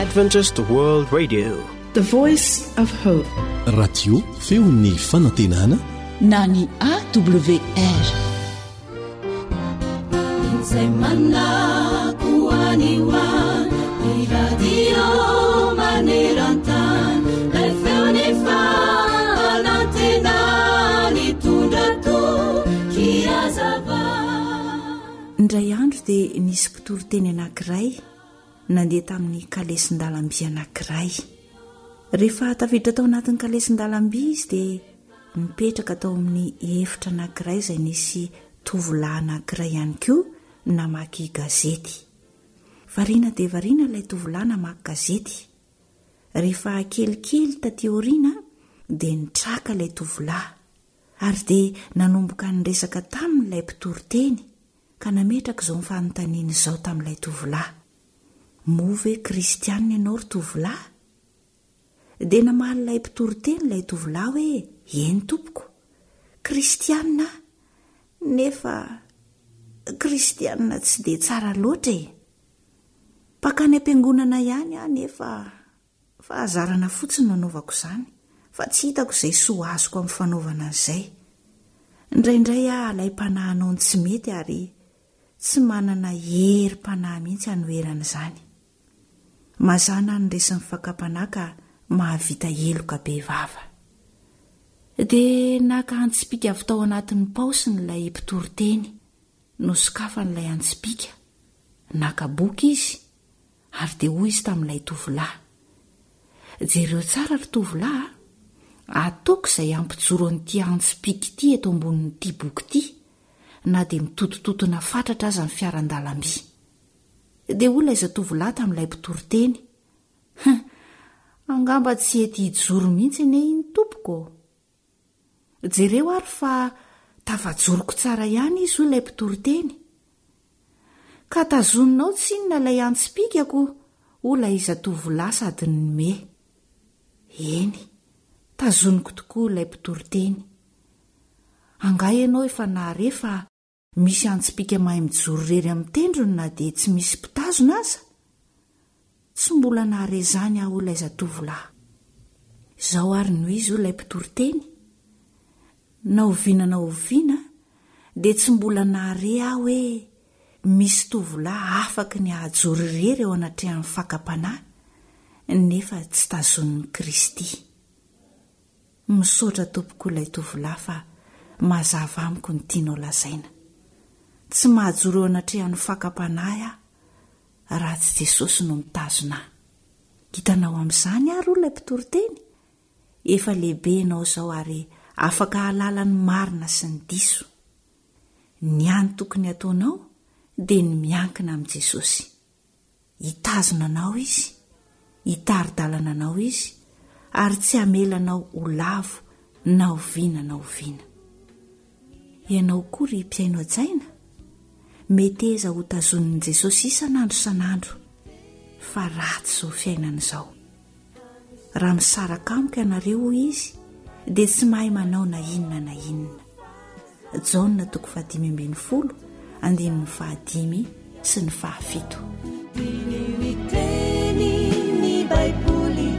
Adventist World Radio, the voice of hope. Radio feon'ny fanantenana na ny AWR. Indray andro dia nisy mpitory-teny anankiray nandeha tamin'ny kalesin-dalamby anankiray. Rehefa tafiditra tao anatin'ny kalesin-dalamby izy dia mipetraka tao amin'ny efitra anankiray izay nisy tovolahy anankiray ihany koa namaky gazety. Variana dia variana ilay tovolahy namaky gazety. Rehefa kelikely taty aoriana dia nitraka ilay tovolahy ary dia nanomboka niresaka tamin'ilay mpitory-teny ka nametraka izao mifanontaniana izao tamin'ilay tovolahy. Move kristianina ianao ry tovolahy? Dia namaly ilay mpitory-teny ilay tovolahy hoe eny tompoko, kristianina nefa kristianina tsy dia tsara loatra e. Pakany am-piangonana ihany nefa fahazarana fotsiny no anaovako izany, fa tsy hitako izay soa azoko amin'ny fanaovana izay. Indraindray alaim-panahinao tsy mety ary tsy manana herim-panahy mihitsy hanoerana izany. Mazana nyresan'ny fakapanahy ka mahavita heloka be vava. Dia naka antsipika avy tao anatin'ny paosiny ilay mpitory-teny, nosokafan'ilay antsipika, naka boky izy ary dia hoy izy tamin'ilay tovolahy: jereo tsara ry tovolahy, ataoko izay ampijoro an'ity antsipika ity eto ambonin'ity boky ity, na dia mitotototona fatratra aza ny fiaran-dalamby. Dia olona iza tovolahy tamin'ilay mpitory-teny: angamba tsy ety hijoro mihitsy ane iny tompoko. Jereo ary fa tafajoroko tsara ihany izy ho ilay mpitory-teny. Ka tazoninao tsinona ilay antsipikako, olona iza tovolahy sady nome. Eny, tazoniko tokoa ilay mpitory-teny. Angay ianao efa nahare fa misy antsipika mahay mijoro rery amin'ny tendrony na dia tsy misy mpitazona aza? Tsy mbola nahare izany aho ilay zatovolahy. Izao ary noho izy ilay mpitory-teny: na oviana dia tsy mbola nahare aho hoe misy tovolahy afaka ny ahajoro rery eo anatrehan'ny fakapanahy nefa tsy tazonin'ny Kristy. Misaotra tompoko ilay tovolahy fa mazava amiko ny tianao lazaina. Tsy mahajoro eo anatrehan'ny fakapanahy aho raha tsy Jesosy no mitazona ahy. Hitanao amin'izany ary ilay mpitory-teny, efa lehibe ianao izao ary afaka hahalala ny marina sy ny diso. Ny any tokony ataonao dia ny miankina amin'i Jesosy. Hitazona anao izy, hitari-dalana anao izy, ary tsy hamelanao ho lavo na oviana na oviana. Ianao koa ry mpiaino an-tsaina, mety eza ho tazonin'i Jesosy isan'andro san'andro, fa ratsy izao fiainana izao. Raha misaraka amiko ianareo izy dia tsy mahay manao na inona na inona. Jaona 5:10, 5 sy ny 7. Ny Baiboly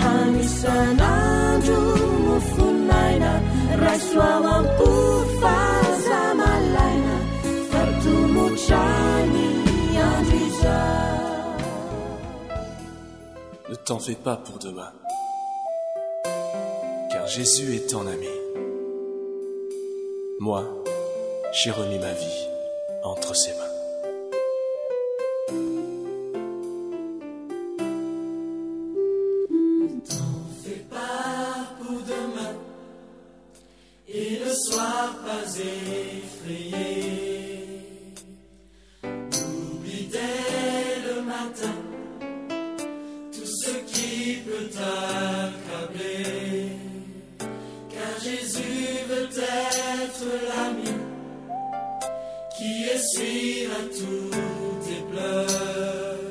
hanisan'andro no fonaina, raisoa ampofazamalaina, fartomotrany andro izao. Ne t'en fais pas pour demain, car Jésus est ton ami. Moi, j'ai remis ma vie entre ses mains. Ne t'en fais pas pour demain, et ne sois pas effrayé. Oublie dès le matin tout ce qui peut t'accabler, car Jésus veut être l'ami qui essuiera tous tes pleurs.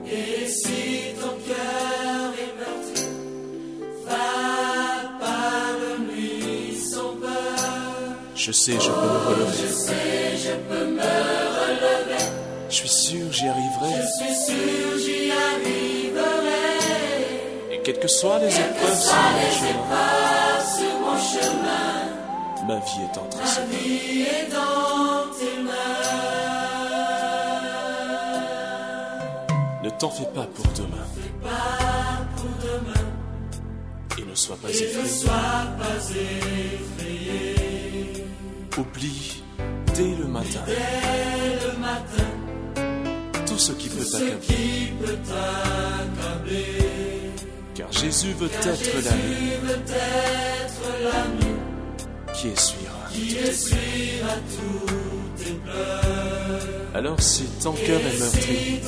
Et si ton cœur est meurtri, va parle-lui sans peur. Je sais, je peux me relever. Je sais, je peux me relever. Je suis sûr, j'y arriverai. Je suis sûr, j'y arriverai. quelles que soient les épreuves sur mon chemin, ma vie est entre ses mains. Ne t'en fais pas pour demain. Et ne sois pas effrayé. Oublie dès le matin tout ce qui peut t'accabler. Car Jésus veut être l'ami qui essuiera tous tes pleurs. Alors si ton cœur est meurtri,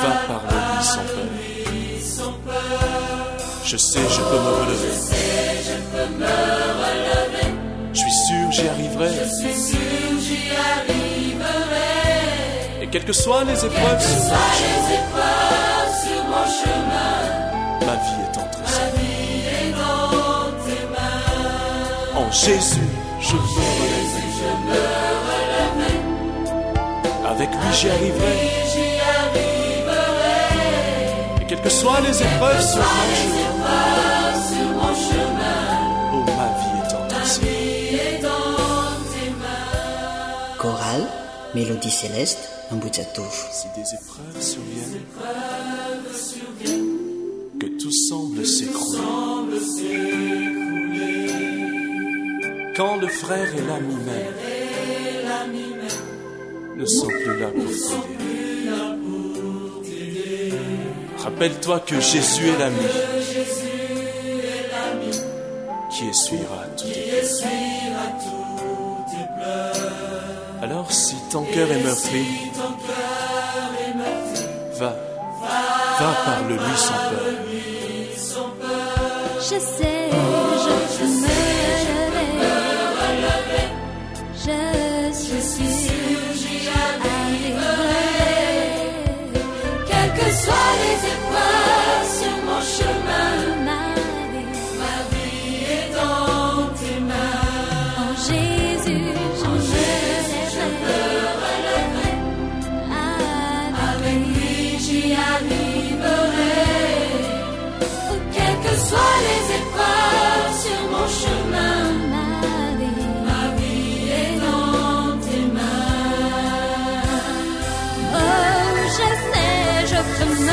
va par-le-lui sans peur. Je sais, je peux me relever. Je suis sûr, j'y arriverai. Et quelles que soient les épreuves sur mon chemin, ma vie est entre tes mains. En Jésus, je me relève. Avec lui, j'y arriverai. Et quelles que soient les épreuves sur mon chemin, oh, ma vie est entre tes mains. Chorale, mélodie céleste, Ambujatovo. Si des épreuves surviennent, que tout semble s'écrouler, quand le frère et l'ami même ne sont plus là pour t'aider. Rappelle-toi que Jésus est l'ami qui essuiera tous tes pleurs. Alors si ton cœur est meurtri, va parle-lui sans peur. Je sais, je peux me relever. Je suis sûre, j'y arriverai. Quelles que soient les épreuves sur mon chemin, ma vie est dans tes mains. En Jésus, je me releverai. Avec lui, j'y arriverai. Quelles que soient les épreuves sur mon chemin, ma vie est dans tes mains. Oh, je sais, je peux me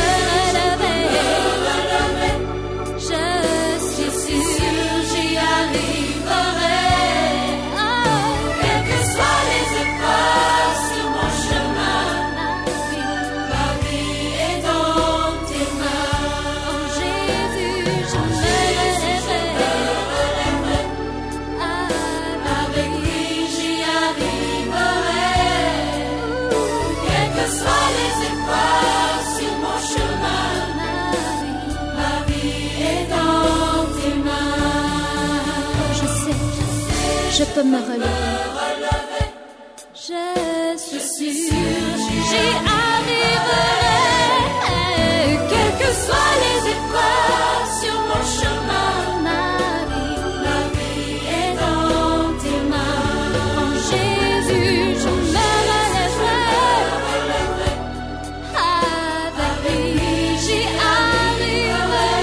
relever. Je suis sûre, j'y arriverai. Oh, quelles que soient les épreuves sur mon chemin, ma vie est dans tes mains. En Jésus, je me relèverai. Avec lui, j'y arriverai. Quelles que soient les épreuves sur mon chemin, ma vie est dans tes mains. Je sais, je peux me relever. Je suis sûre, j'y arriverai. Quelles que soient les épreuves sur mon chemin, ma vie est dans tes mains. En Jésus, je me relèverai. Avec lui, j'y arriverai.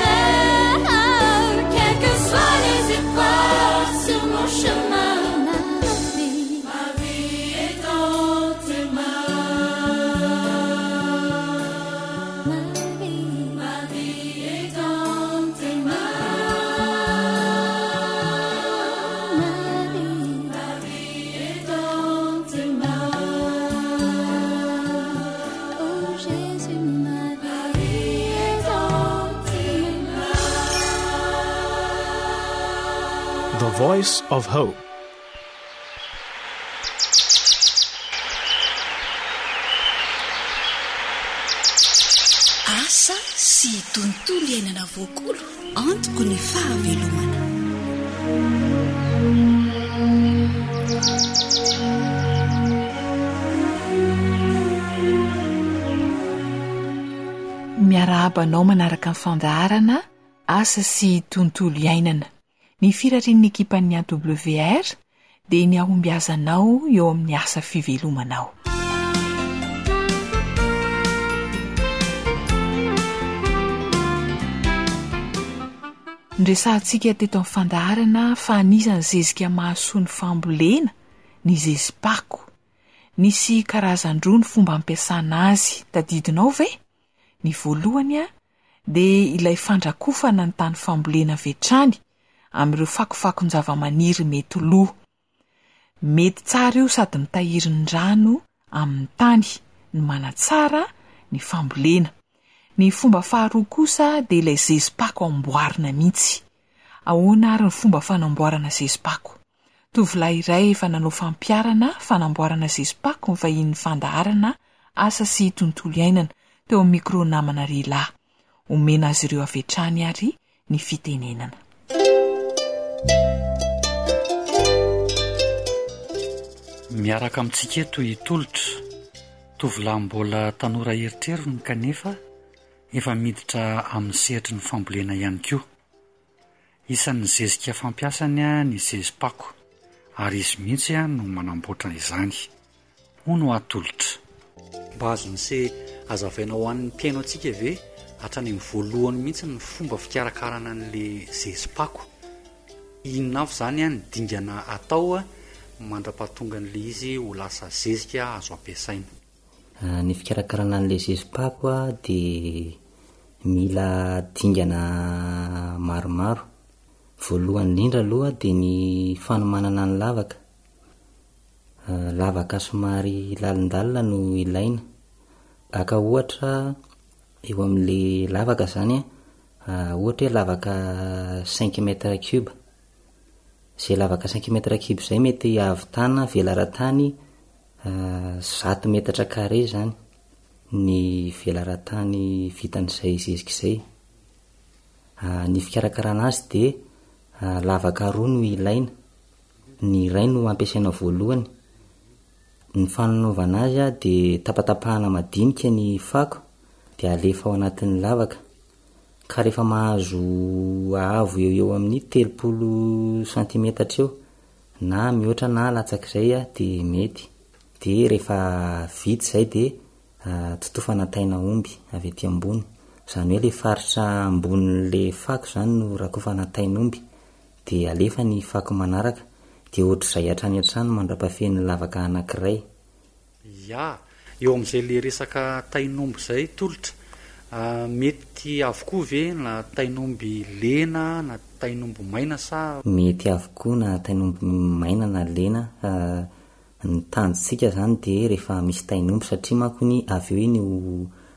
Quelles que soient les épreuves sur mon chemin, ma vie est dans tes mains. Ma vie est dans tes mains. Ma vie est dans tes mains. Oh Jésus, ma vie est dans tes mains. The Voice of Hope. Asa sy tontolo iainana voakolo antoko ny fahavelomana. Miarahabanao manaraka ny fandaharana asa sy tontolo iainana. Ny firarin'ny ekipan'ny AWR dia ny ahombiazanao eo amin'ny asa fivelomanao. Ndresantsika teto amin'ny fandaharana fa anisan'ny zezika mahasoa ny fambolena ny zezipako. Nisy karazan-droa ny fomba ampiasana azy, tadidinao ve? Ny voalohany dia ilay fandrakofana ny tany fambolena vetrany amin'ireo fakofakon-java-maniry mety lo. Mety tsara io sady mitahiry ny rano amin'ny tany, ny manatsara ny fambolena. Ny fomba faharoa kosa dia ilay zezipako amboarina mihitsy. Ahoana ary ny fomba fanamboarana zezipako? Tovolahy iray efa nanao fampiarana fanamboarana zezipako ny vahinin'ny fandaharana asa sy tontolo iainana teo amin'ny mikro namana Rila. Omena azy ireo avetrany ary ny fitenenana. Miaraka amintsika toy tolotra, tovolahy mbola tanora eritrerony kanefa efa miditra amin'ny sehitry ny fambolena ihany koa. Isan'ny zezika fampiasany ny zezipako, ary izy mihitsy no manamboatra izany. Hono atolotra. Mba azon'se azavaina ho an'ny mpiaino antsika ve hatrany amin'ny voalohany mihitsy ny fomba fikarakarana an'le zezipako. Inona avy zany ny dingana atao mandra-pahatonga n'le izy ho lasa zezika azo ampiasaina? Ny fikarakarana an'le zezipako dia mila dingana maromaro. Voalohany indrindra aloha dia ny fanomanana ny lavaka. Lavaka somary lalindalina no ilaina. Aka ohatra eo amin'le lavaka zany ohatra hoe lavaka 5 mètres cube. Izay lavaka 5 mètres cube izay mety havitana velaran-tany 100 metatra carré zany ny velaran-tany vitan'izay zezika izay. Ny fikarakarana azy dia lavaka roa no ilaina. Ny iray no ampiasaina voalohany. Ny fanaovana azy dia tapatapahana madinika ny fako dia alefa ao anatin'ny lavaka. Ka rehefa mahazo avo eo amin'ny 30 centimetatra eo na mihoatra na latsak'izay dia mety. Dia rehefa vita izay dia totofana taina omby avy ety ambony. Izany hoe ilay faritra ambonin'le fako izany no rakofana taina omby. Dia alefa ny fako manaraka dia ohatr'izay hatrany hatrany mandra-pafeny lavaka anankiray. Ya, eo amin'izay le resaka tainomby izay tolotra, mety avokoa ve na tainomby lena na tainomby maina sa? Mety avokoa na tainomby maina na lena. Ny tanjontsika zany dia rehefa misy tainomby satria manko ny avy eo iny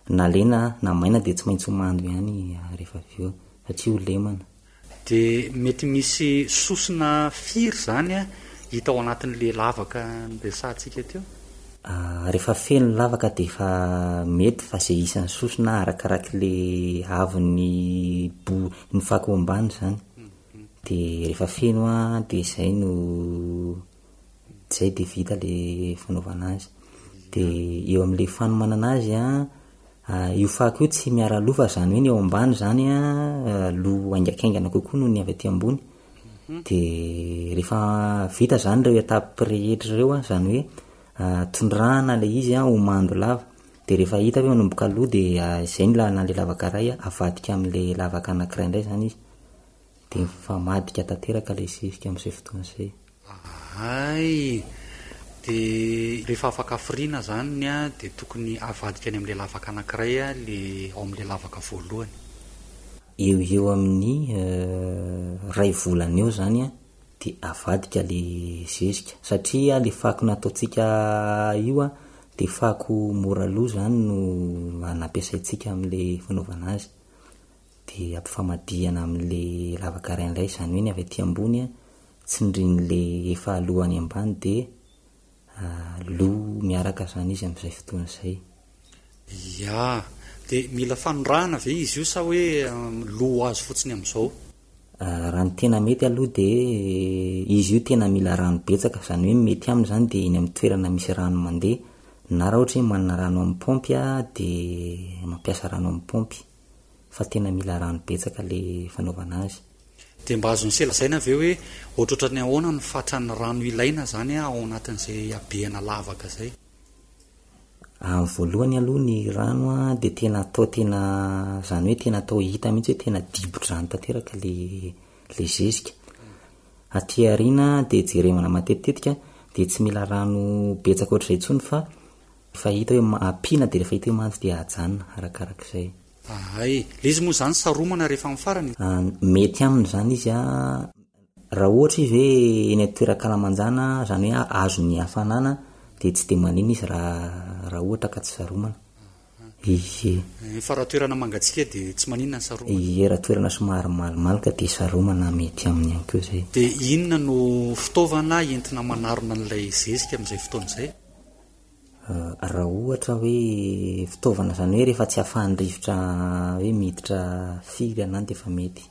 na lena na maina dia tsy maintsy mando ihany rehefa avy eo satria ho lemana. Dia mety misy sosina firy zany hita ao anatin'le lavaka resahantsika teo? Rehefa feno lavaka dia efa mety fa izay isan'ny sosina arakarak'le avony ny fako ambany zany. Dia rehefa feno dia izay dia vita le fanaovana azy. Dia eo amin'le fanomanana azy io fako io tsy miara lofa zany hoe ny eo ambany zany lo aingakaingana kokoa noho ny avy aty ambony. Dia rehefa vita zany ireo etapy rehetra ireo zany hoe tondrahana le izy ho mando lava. Dia rehefa hita hoe manomboka aloha dia izay ny lalana le lavaka iray avadika amin'le lavaka anankiray indray zany izy. Dia mifamadika tanteraka le zezika amin'izay fotoana izay. Ay, dia rehefa afaka hafiriana zany dia tokony avadika any amin'le lavaka anankiray le ao amin'le lavaka voalohany. Eo amin'ny ray volana eo zany dia avadika le zezika satria le fako nataontsika io dia fako mora loha zany no nampiasaintsika amin'le fanaovana azy. Dia ampifamadihana amin'le lavaka iray indray zany hoe ny avy aty ambony tsindrin'le efa alohany ambany dia lo miaraka zany izy amin'izay fotoana izay. Ya, dia mila fanorahana ve izy io sa hoe lo azo fotsiny amin'izao? Raha ny tena mety aloha dia izy io tena mila rano betsaka, zany hoe mety aminy zany dia eny amin'ny toerana misy rano mandeha, na raha ohatra hoe manana rano amin'ny paompy dia mampiasa rano amin'ny paompy, fa tena mila rano betsaka le fanaovana azy. Dia mba azon'ny selazaina ve hoe ohatrohatrany ahoana ny fatran'ny rano ilaina zany ao anatin'izay abeana lavaka izay? amin'ny voalohany aloha ny rano a de tena atao tena zany hoe tena atao hita mihitsy hoe tena dibo-drano tanteraka le zezika. Aty arina de jeremana matetitetika de tsy mila rano betsaka ohatr'izay intsony fa hita hoe apina de rehefa hita hoe mantsy de ajanona arakarak'izay. Ay, le izy moa zany saromana rehefa amin'ny farany. Mety aminy zany izy raha ohatra izy hoe eny toeran-kalamanjana zany hoe azo ny hafanana de tsy de manina izy raha ohatra ka tsy saromana. Fa raha toerana mangatsika de tsy maninona ny saromana. Raha toerana somary malomaloka de saromana mety aminy ihany koa zay. De inona no fitaovana entina manarona an'ilay zezika amin'izay fotoana izay? Raha ohatra hoe fitaovana zany hoe rehefa tsy ahafahan'ny rivotra hoe miditra firy anany de efa mety.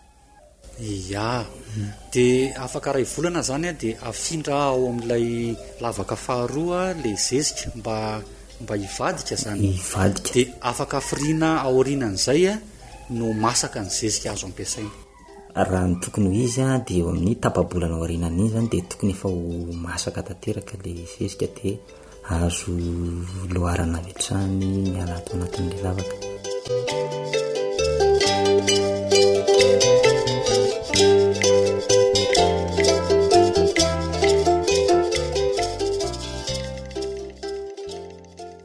Ya, de afaka ray volana zany a de afindra ao amin'ilay lavaka faharoa le zezika mba hivadika zany. Hivadika. De afaka afiriana aorinan'izay a no masaka ny zezika azo ampiasaina. Raha ny tokony ho izy a de eo amin'ny tapabolana aorinan'iny zany de tokony efa ho masaka tanteraka le zezika de azo loharana vetrany miala ato anatin'le lavaka.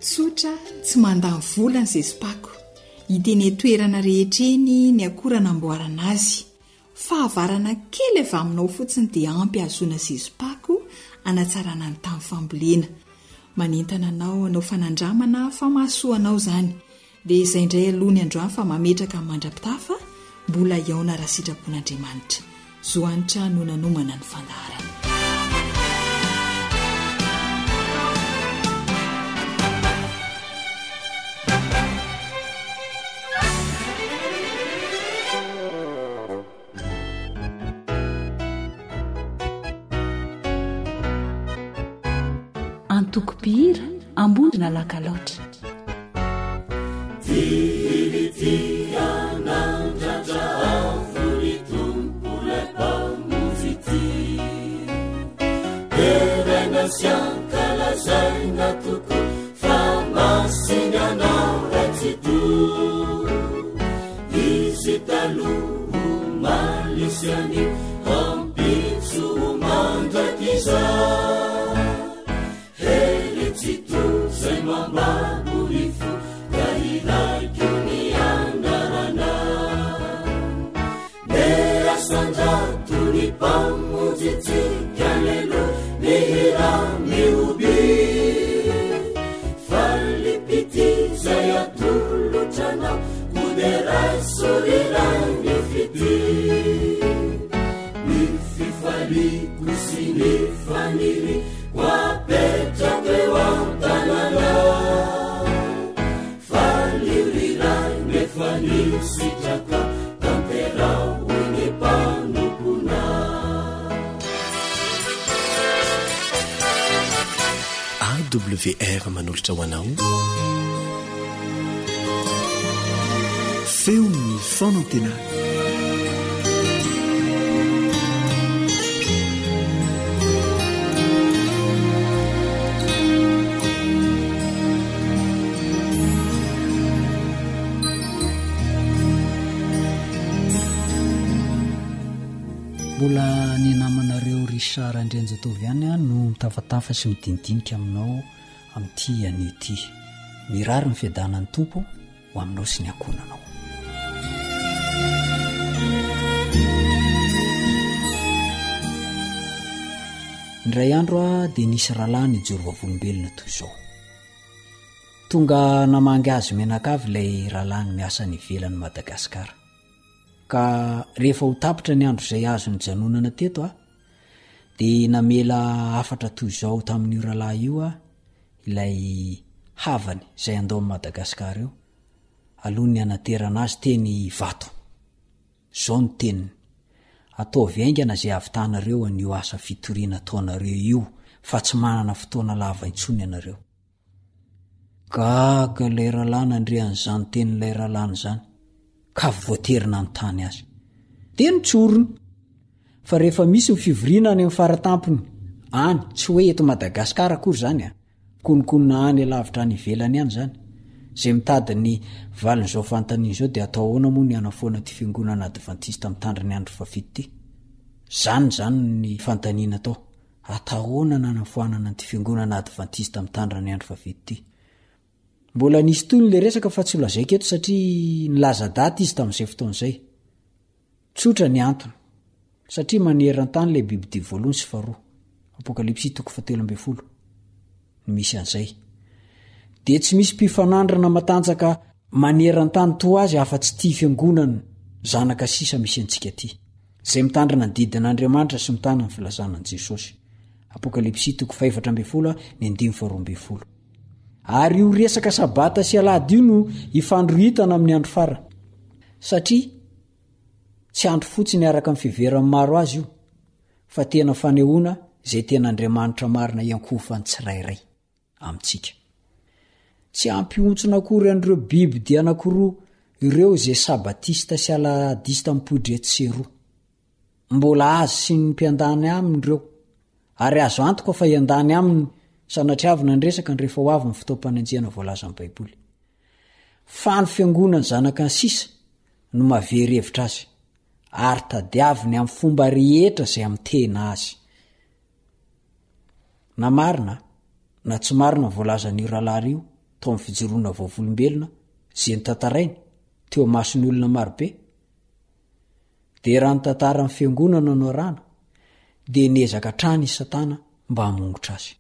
Tsotra tsy mandany vola ny zezipako hiteny toerana rehetreny ny akora namboarana azy. Fahavarana kely avy aminao fotsiny dia ampy ahazoana zezipako anatsarana ny tany fambolena. Manentana anao anao fanandramana fa mahasoanao zany. Dia izay indray aloha ny androany fa mametraka amin'ny mandrapitafa mbola iaona raha sitrapon'Andriamanitra. Zoanitra no nanomana ny fandaharana. Antokopihira ambondina lakaloatra. Tilianandrandra avony tompola mpamozity eraina sy ankalazaina toko fa masinganao ratsito izy taloho malisyany ampitso mandrakiza zay mambabolifo ka ilaiko ny andarana ne asandrato ny mpamojitsika lelo mihira mioby falipity zay atolotranao koderay sorirany fity ny fifaliko sy ny faniry wapetraka eo an-tanana faliriray nefa nisitraka tanterao ny mpanompona. AWR manolotra ho anao feon'ny fonantenana. Mbola ny namanareo Richard Andrenjatovy ihany no mitafatafa sy midinidinika aminao amin'ity an'ity. Mirary ny fiadanan'ny tompo ho aminao sy ny akonanao. Indray andro dia nisy rahalahy ny joro vavolombelona toy izao. Tonga namangy azy menakavy ilay rahalahy ny miasa ny ivelan'ny Madagasikara. Ka rehefa ho tapitra ny andro izay azo ny janonana teto dia namela afatra toy izao tamin'io rahalahy io ilay havany izay andao amin'ny Madagasikara io aloha ny anaterana azy teny vato. Izao ny teniny: ataovy aingana izay avitanareo an'io asa fitoriana taonareo io fa tsy manana fotoana lava intsony ianareo. Gaga ilay rahalahy nandrean'izany tenin'ilay rahalahy izany ka voaterina ny tany azy. Dia nitsorony fa rehefa misy ny fivoriana any amin'ny faratampony any tsy hoe eto Madagasikara akory izany konokonina any lavitra any ivelany any zany zay mitady ny valin'izao fantaniana zao dia atao ahoana moa ny anafoana ty fiangonana adventista mitandriny andro fafito ty zany ny fantaniana atao atahoana nanafoanana ty fiangonana adventista mitandriny andro fafito ty mbola nisy toy nyle resaka fa tsy olazaiko eto satria nilaza daty izy tamin'izay fotoan'izay tsotra ny antony satria manerantany le bibidia voalohany sy faharoa apokalipsy 7:10 misy an'izay dia tsy misy mpifanandrana matanjaka manerantany to azy afa-tsy tia fiangonana zanaka sisa misy antsika ty zay mitandrina ny didin'Andriamanitra sy mitana ny filazanan'i Jesosy apokalipsy 4:12 ary io resaka sabata sy alahady io no ifandrohitana amin'ny andro farany satria tsy andro fotsiny araka amin'ny fiheveran'ny maro azy io fa tena fanehoana zay ten'Andriamanitra marina iankofany tsirairay amintsika tsy ampiontsona akory an'ireo biby dia anankiroa ireo zay sabatista sy alahadista mipodry tseroa mbola azy sy ny mpiandany aminy ireo ary azo antoka fa iandany aminy sanatriavina ny resaka ny rehefa ho avy ny fotoam-panenjehana voalaza amin'ny baiboly fa ny fiangonany zanaka ny sisa no mavery hevitra azy ary tadiaviny amin'ny fomba rehetra zay amin'ny tena azy na marina na tsy marina voalaza ny rahalahy io tao amin'ny fijoroana vaovolombelona zay ny tantarainy teo masony olona marobe dia raha ny tantara ny fiangonana no arana dia niezaka trany i Satana mba hamongotra azy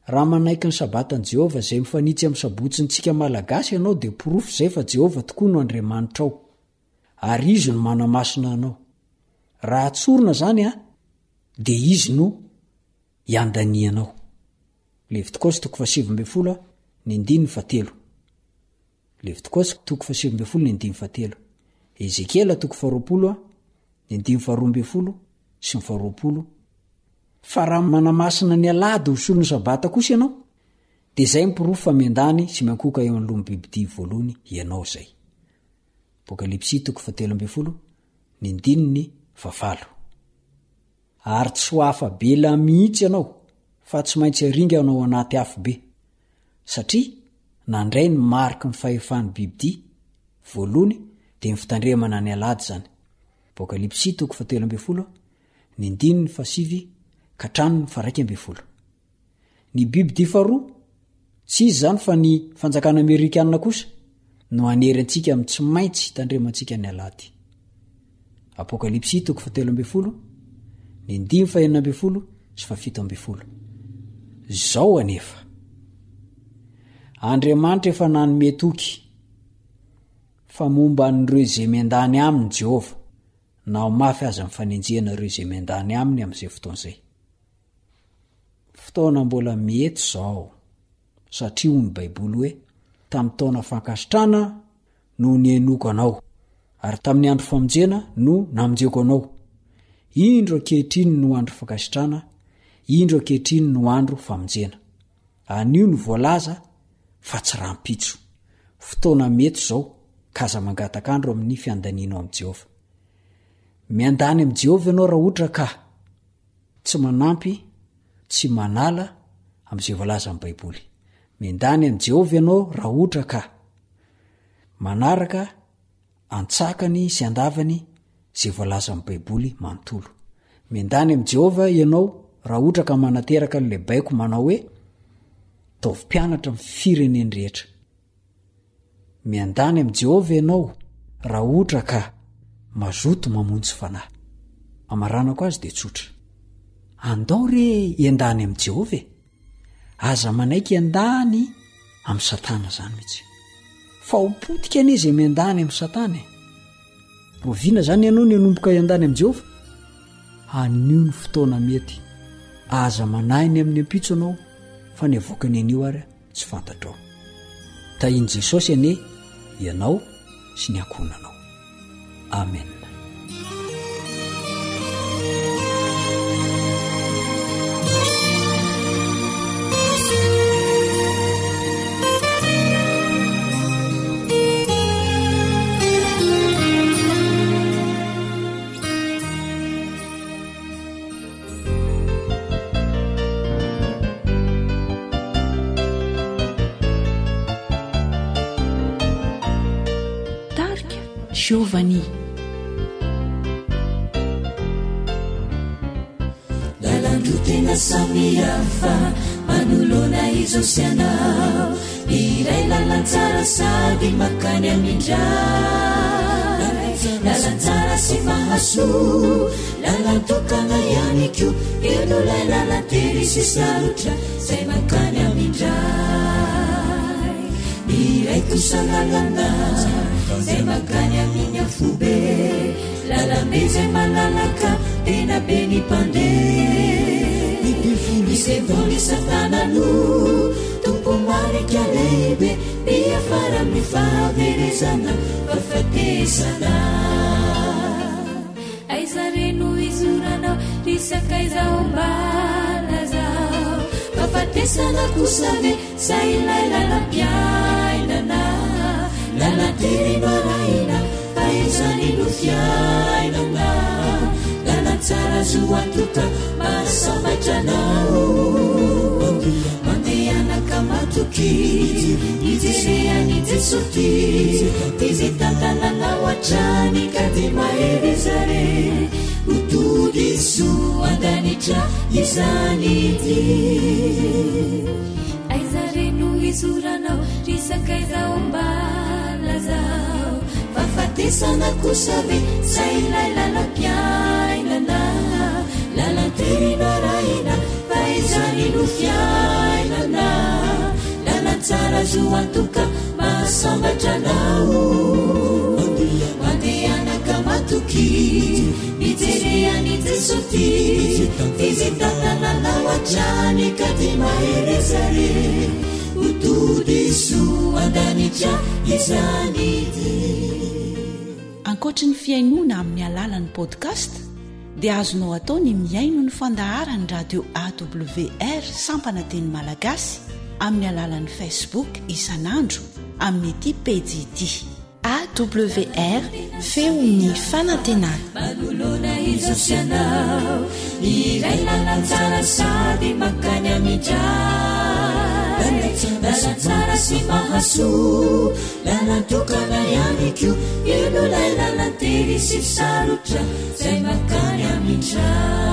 raha manaiky ny sabatan'i Jehova zay mifanitsy amin'ny sabotsyntsika malagasy ianao dia porofo zay fa Jehova tokoa no Andriamanitra ao ary izy no manamasina anao raha tsorona zany dia izy no iandanianao Levitikosy 7:7 Levitikosy 7:7 Ezekiela 20:12 sy 20 fa raha manamasina ny alady ho solon'ny sabata kosa ianao dia zay mipirofo fa miandany sy miankoka eo amin'ny lomo bibidia voalohany ianao zay apokalipsy 7:9 ary tsy ho afa bela mihitsy ianao fa tsy maintsy aringa anao anaty afo be satria nandray ny mariky ny fahefan'ny bibidia voalohany dia ny fitandremana ny alady zany apokalipsy 7:9 ka tranony 1:12 ny bibidia faharoa tsy izy zany fa ny fanjakana Amerikanina kosa no hanery antsika amin'ny tsy maintsy hitandremantsika ny alady apokalipsy 7:9 sy 17 zao anefa Andriamanitra efa nanome toky fa momba an'ireo izay miandany aminy Jehova na ho mafy aza amin'ny fanenjehana ireo izay miandany aminy amin'izay fotoan'izay fotoana mbola mety zao satria hoy ny baiboly hoe tamin'ny taona fankasitrana no nienoko anao ary tamin'ny andro famonjena no namonjeko anao indro ankehitriny no andro fankasitrana indro ankehitriny no andro famonjena anio no voalaza fa tsy rahampitso fotoana mety zao kaza mangatakandro amin'ny fiandanianao amin'i Jehova miandany amin'i Jehova ianao raha ohatra ka tsy manampy tsy manala amin'izay voalaza amin'ny baiboly miandany amin'i Jehova ianao raha ohatra ka manaraka antsakany sy andavany zay voalaza amin'ny baiboly manontolo miandany amin'i Jehova ianao raha ohatra ka manateraka n'ilay baiko manao hoe taovy mpianatra amin'ny fireneny rehetra miandany amin'i Jehova ianao raha ohatra ka mazoto mamonjy fanahy amaranako azy dia tsotra andao re iandany amin'i Jehova aza manaiky iandany amin'ny Satana zany mihitsy fa hopotika anie izay miandany amin'ny Satana roviana zany ianao ny anomboka iandany amin'i Jehova anio ny fotoana mety aza manahiny amin'ny ampitso anao fa ny avoakany anio ary tsy fantatrao tahiny Jesosy anie ianao sy ny ankonanao amen Giovanni. Lalandro tena samihafa manolona izao sy anao, iray lalantsara sady makany amindray, lalantsara sy mahasoa lalantokana ihany ko, eno lay lalantery sy sarotra zay makany amindray, iray kosa lalana zay makany amin'ny afobe, lalambe zay malalaka tena be ny mpandeha, izay voly satanano tompo marika lehibe, miafara amin'ny fahaverezana fahafatesana. Aizareno izoranao risaka izao mbala zao, fahafatesana kosa ve sa ilay lalam-piainana, lalanterino araina fahaizany no fiainana, lalantsara zo antoka mahasambatranao, mandehanaka matoky ijereany Jesoty, izy tantananao hatrany ka dy mahery zare, hotody zo andanitra izany ity. Aizareno izoranao risaka izao mbala zao, fahafatesana kosa ve sa ilay lalam-piainana, lalanterino araina fahaizany no fiainana, lalantsara zo antoka mahasambatranao, mandehanaka matoky ijereany Jesoty, izy tantananao hatrany ka dy mahery zare, hotody zo andanitra izany ity. Ankoatra ny fiainoana amin'ny alalan'ny podcast dia azonao atao ny miaino ny fandaharany radio AWR sampana teny malagasy amin'ny alalan'ny Facebook isanandro amin'ny ity pejy ity AWR feon'ny fanantenana. Manolona izao sy anao, iray lalantsara sady makany amindray, lalantsara sy mahasoa lalantokana ihany ko, eno lay lalantery sy sarotra zay makany amindray.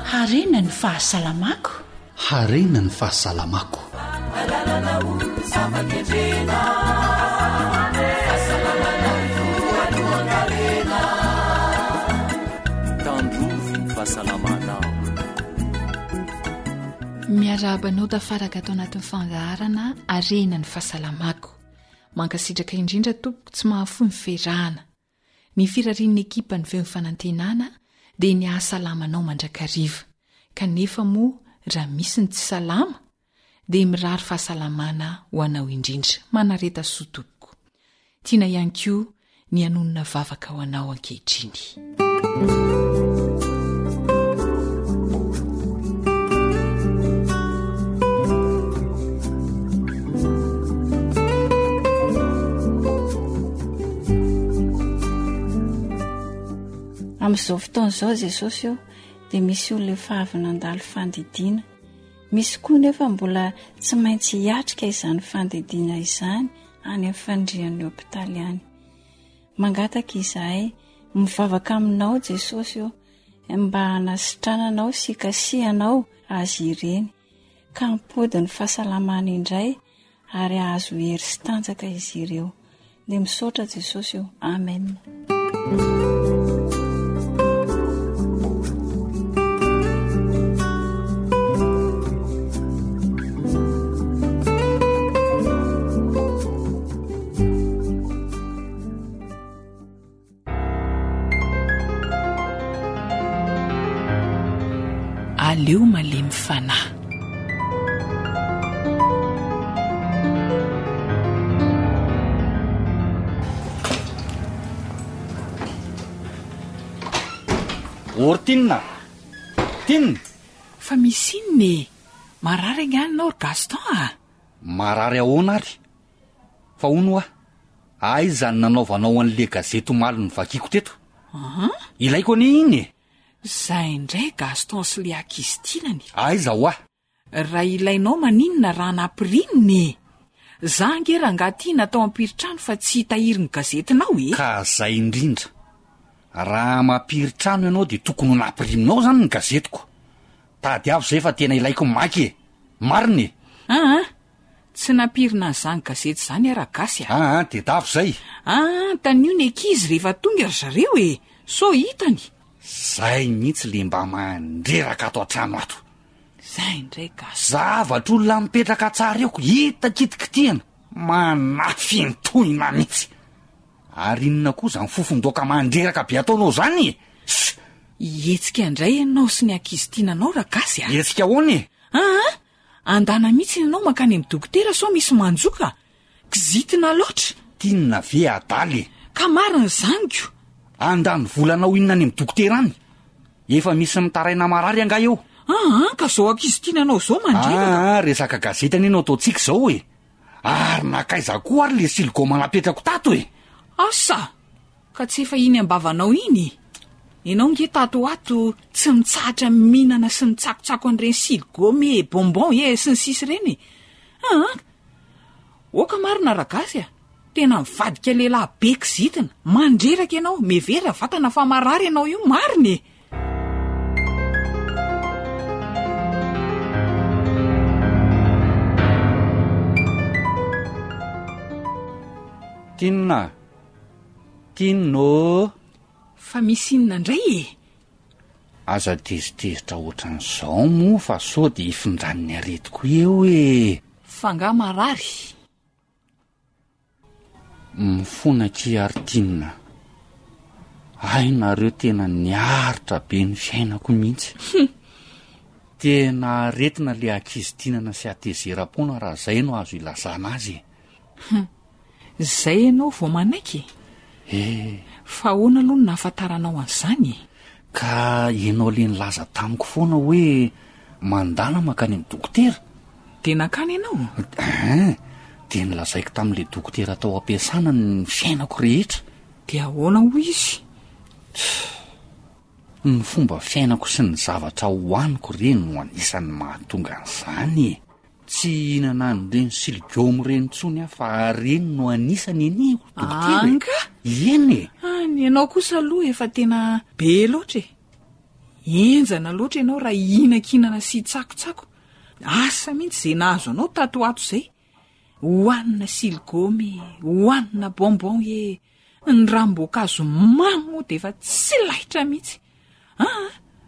Harena ny fahasalamako, harena ny fahasalamako. Tandrovy ny fahasalamanao. Miarabanao tafaraka atao anatin'ny fandaharana harena ny fahasalamako. Mankasitraka indrindra tompoko tsy mahafoy ny ferahana. Ny firarian'ny ekipa ny feo fanantenana dia ny ahasalamanao mandrakariva, kanefa moa raha misy ny tsy salama dia mirary fahasalamana ho anao indrindra, manareta soa tompoko. Tiana ihany koa ny anonona vavaka ho anao ankehitriny. Amin'izao fotoana izao Jesosy io dia misy olona efa avy nandalo fandidiana, misy koa nefa mbola tsy maintsy hiatrika izany fandidiana izany any amin'ny fandrian'ny hopitaly any. Mangataka izahay mivavaka aminao Jesosy io, mba hanasitrananao sy kasihanao azy ireny, ka hampody ny fahasalamana indray ary ahazo hery sy tanjaka izy ireo. Dia misaotra Jesosy io. Amen. Aleo malemy fanahy. Ory tinina, tinina, fa misy inne marary agnaninao ry Gaston a? Marary ahoana ary fa ono a ay zany nanaovanao an'le gazety omaly ny vakiako teto. Ilaiko ani iny zay indray Gaston sy le ankizy-tianany. aiza ho raha ilainao maninona raha nampirininy za angera ngaty natao ampiry-trano fa tsy hitahiry ny gazetinao ka zay indrindra raha mampiry-trano ianao de tokony nampirininao zany ny gazetiko. Tady avy zay fa tena ilaiko maky mariny. tsy nampirina n'izany gazety zany ara gasy de davy zay. Tanio ny ankizy rehefa tonga ry zareo so hitany. Zay mihitsy le mba mandreraka ato an-trano ato. Zay indray gasy. Zavatra olona mipetraka tsara eoko hita kitikitiana manafy ny tohina mihitsy. Ary inona koa zany fofondoaka mandreraka be ataonao zany. Hetsika indray ianao sy ny ankizy-tiananao raha gasy hetsika ahoany andana mihitsy ianao makany amin'ny dokotera so misy manjoka kizitina loatra. Tinina ve adaly ka mariny zaniko. Andany volanao inona any amin'ny dokotera any efa misy mitaraina marary anga eo. Ka zao ankizy-tiananao zao mandreraka. Resaka gazety any anao ataontsika zao ary nakaiza koa ary le silgo manapetrako tato asa ka tsy efa iny ambavanao iny ianao nge tato ato tsy mitsahatra mihinana sy mitsakotsako an'ireny silgome bonbon sy ny sisy reny. Oka marina ragasy tena mivadika lehilahy be kizitina mandreraka ianao mevera vatana fa marary ianao io mariny. Tinno fa misy inona indray aza tezitezitra ohatran'izao moa fa so de ifindran'ny aretiko eo fa nga marary mifonaky Artinina. Ay nareo tena niaritra be ny fiainako mihitsy. Tena aretina le ankizy-tinana sy atezera-pona raha zay no azo ilazana azy. Zay ianao vao manaiky fa ahoana aloha no nahafantaranao an'izany ka ianao le nilaza tamiko foana hoe mandala makany amin'ny dokotera. Tena kany ianao de nilazaiko tamin'le dokotera tao ampiasana ny fiainako rehetra. De ahoana ho izy ny fomba fiainako sy ny zavatra hoaniko reny no anisan'ny mahatonga an'izany. Tsy hinana an'ireny silgome reny ntsony fa reny no anisany eniko dokotera. Eny ny ianao kosa aloha efa tena be loatra enjana loatra ianao raha hihinan-kinana sy tsakotsako. Asa mihitsy zay nahazo anao tato ato zay hoanina silgome hoanina bonbon ny ramboankazo mamo de efa tsy lahitra mihitsy.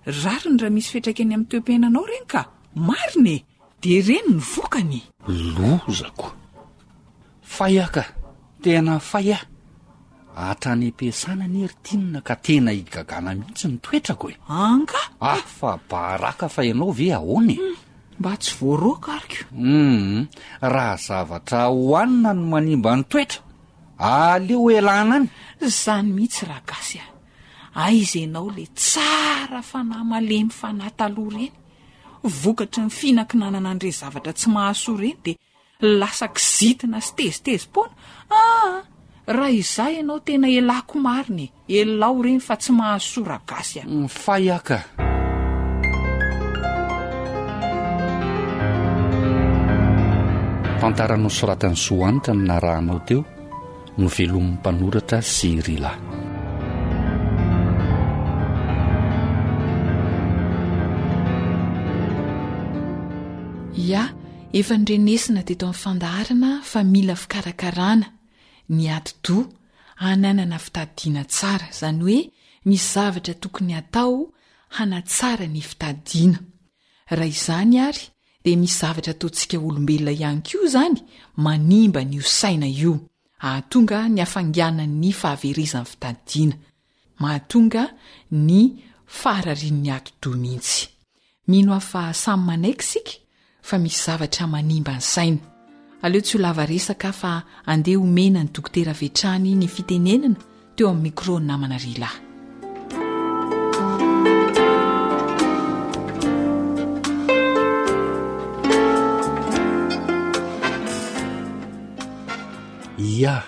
Rariny raha misy fetraky any amin'ny toem-piainanao reny ka mariny de reny ny vokany. Lozako fayaka tena faya hatrany ampiasana ny Artinina ka tena higagana mihitsy ny toetrako fa baraka fa ianao ve ahoany mba tsy voaroaka ariko. Raha zavatra hoanina no manimba ny toetra aleo elana any. Zany mihitsy raha gasy aiza ianao le tsara fanahy malemy fanahy taloha reny vokatry ny fihinankinanana an'ireny zavatra tsy mahasoa reny de lasa kizitina sy tezitezi-pona. Raha izay ianao tena elako mariny elao reny fa tsy mahasoa raha gasy fayaka. Fantaranao soratany Zoanitra ny narahanao teo no velomin'ny mpanoratra Cyrila. Efa ndrenesina teto amin'ny fandaharana fa mila fikarakarana ny ati-doha hananana fitadiana tsara, zany hoe misy zavatra tokony atao hanatsara ny fitadiana. Raha izany ary dia misy zavatra ataontsika olombelona ihany koa zany manimba ny saina io, ahatonga ny hafanganan'ny fahaverizan'ny fitadiana, mahatonga ny fahararian'ny ati-doha mihitsy. Mino afa samy manaiky sika fa misy zavatra manimba ny saina. Aleo tsy ho lava resaka fa andeha omena ny dokotera Vetrany ny fitenenana teo amin'ny micro ny namana Rila. ia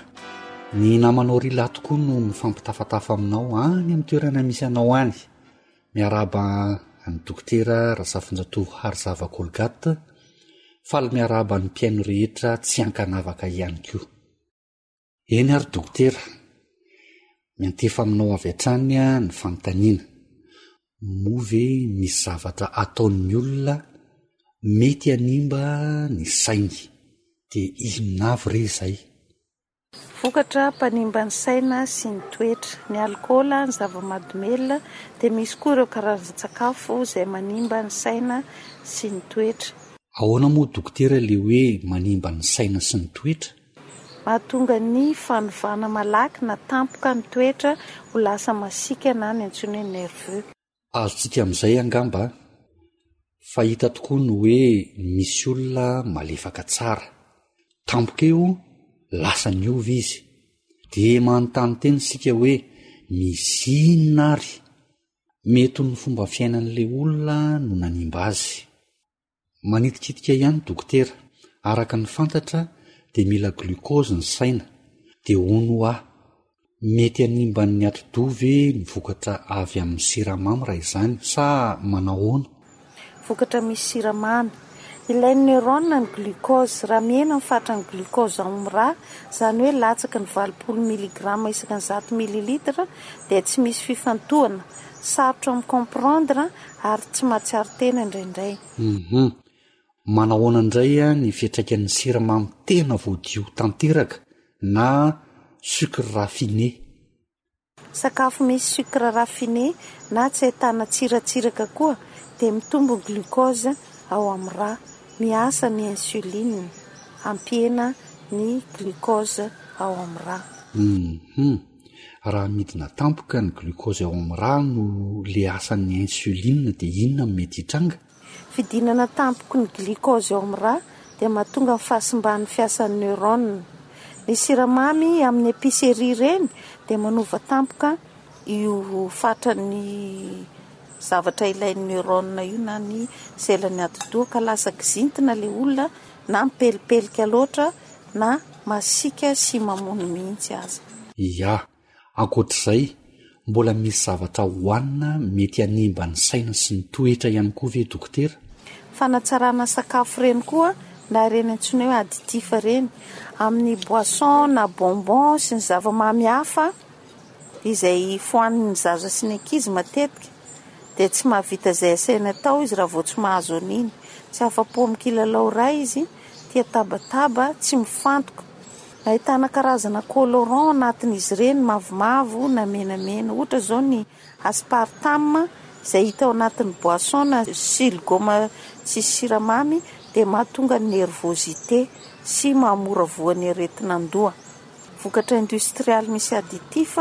ny namanao rila tokoa no mifampitafatafa aminao any amin'ny toerana misy anao any. Miaraba ny dokotera Rasafinjatovo Harizava Kolgata faly miaraba ny mpiaino rehetra tsy ankanavaka ihany koa. Eny ary dokotera, miantefa aminao avy hatrany ny fanontaniana. Move misy zavatra ataon'ny olona mety hanimba ny sainy, dia inona avy re izay? Vokatra mpanimba ny saina sy ny toetra. Ny alkôla, ny zava-mahadomelina, dia misy koa ireo karazan-tsakafo izay manimba ny saina sy ny toetra. Ahoana moa dokotera le hoe manimba ny saina sy ny toetra? Mahatonga ny fanovana malaky na tampoka ny toetra ho lasa masika na ny antsoina hoe nerveux. Azontsika amin'izay angamba fahita tokoa ny hoe misy olona malefaka tsara, tampoka eo lasa ny ovy izy, dia manontany teny sika hoe misy inona ary mety ny fomba fiainan'ilay olona no nanimba azy. Manitikitika ihany dokotera, araka ny fantatra dia mila glukôzy ny saina, dia hono mety hanimba ny ati-dovy ny vokatra avy amin'ny siramamy raha izany sa manahoana? Vokatra misy siramamy. Ilain'ny neurone ny glukôzy. Raha mihena mifatra ny glukôzy ao amin'ny ra, izany hoe latsaka ny 20 miligrama isaka ny 100 mililitra, dia tsy misy fifantohana, sarotra micomprendre ary tsy mahatsiaro tena indraindray. Manahoana indray ny fiantraikan'ny siramamy tena voadio tanteraka na sucre raffiné? Sakafo misy sucre raffiné na tsy ahitana tsiratsiraka koa dia mitombo glukôzy ao amin'ny ra, miasa ny insuline, ampihena ny glukôzy ao amin'ny ra. Raha midina tampoka ny glukôzy ao amin'ny ra no le asan'ny insuline, dia inona mety hitranga? Fidinana tampoka ny glukôzy ao amin'ny ra dia mahatonga ny fahasimban'ny fiasan'ny neurone. Ny siramamy amin'ny épicerie ireny dia manova tampoka io fatran'ny zavatra ilain'ny neurone io na ny selany ati-doha, ka lasa kizintina le olona na mipelipelika loatra na masika sy mamono mihitsy aza. Ia, ankoatr'izay mbola misy zavatra hohanina mety hanimba ny saina sy ny toetra ihany koa ve dokotera? Fanatsarana sakafo reny koa na reny antsoina hoe additif reny amin'ny boisson na bonbon sy ny zava-mamy hafa izay fohanin'ny zaza sy ny ankizy matetika, dia tsy mahavita izay asaina tao izy raha vao tsy mahazo an'iny. Tsy afa-po amin'ny kilalao iray izy, tia tabataba, tsy mifantoka. Ahitana karazana colorant anatin'izy ireny, mavomavo na menamena, ohatra izao ny aspartame izay hita ao anatin'ny boisson na silgoma sy siramamy, dia mahatonga ny nervosité sy mahamora voan'ny aretin'andoha. Vokatra industrial misy additif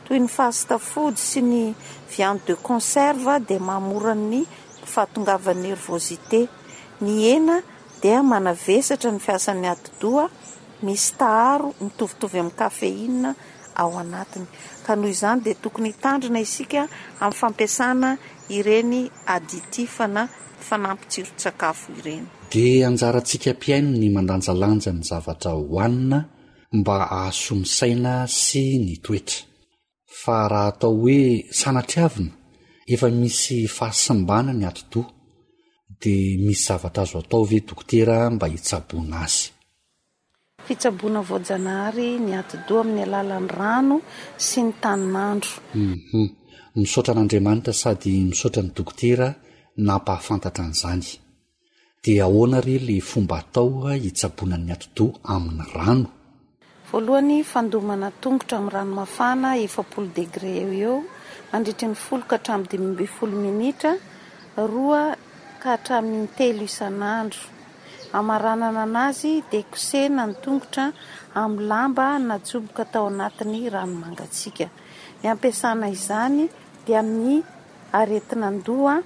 toy ny fast food sy ny viande de conserve dia mahamora ny fahatongavan'ny nervosité. Ny hena dia manavesatra ny fiasan'ny ati-doha, misy taharo mitovitovy amin'ny kafeina ao anatiny. Ka noho izany dia tokony hitandrina isika amin'ny fampiasana ireny additif na fanampy-tsiron-tsakafo ireny. Dia anjarantsika mpiaino ny mandanjalanja ny zavatra hohanina mba ahasoa ny saina sy ny toetra. Fa raha atao hoe sanatriavina, efa misy fahasimbana ny ati-doha, dia misy zavatra azo atao ve dokotera mba hitsaboana azy? Fitsaboana voajanahary ny ati-doha amin'ny alalan'ny rano sy ny tanin'andro. Misaotra an'Andriamanitra sady misaotra ny dokotera nampahafantatra an'izany. Dia ahoana re le fomba atao hitsaboana ny ati-doha amin'ny rano? Voalohany, fandomana tongotra amin'ny rano mafana 20 degré eo mandritra ny 10 ka hatramin'ny 12 minitra, 2 ka hatramin'ny 3 isan'andro. Amaranana anazy dia kosehina ny tongotra amin'ny lamba na joboka tao anatin'ny rano mangatsiaka. Ny ampiasana izany dia amin'ny aretin'andoha,